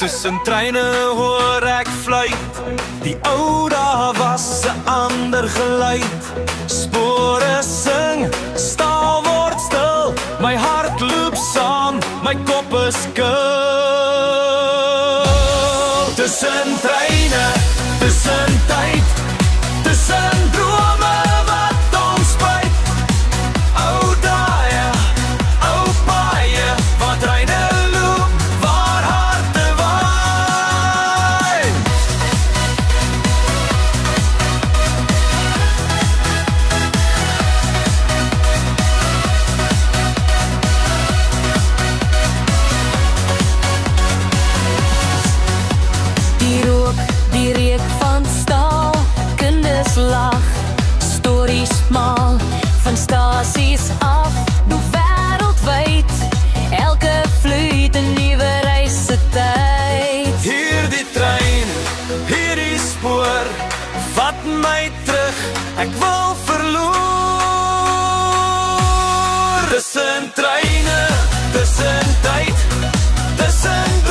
Tussen treine hoor ek fluit. Die ou daar was 'n ander geluid. Spore sing, staal word stil. My hart loop saam, my kop is kil. Tussen treine, tussen tyd, tussen drome wat ons spyt. Ou dae, ou paaie, waar treine loop, waar harte waai. Die rook, die reuk van staal, kinders lag, stories smal, van stasies af, doe wêreldwyd, elke vloeit 'n nuwe reise tyd. Hier die trein, hier die spoor, vat my terug, ek wil verloor. Tussen treine, tussen tyd, tussen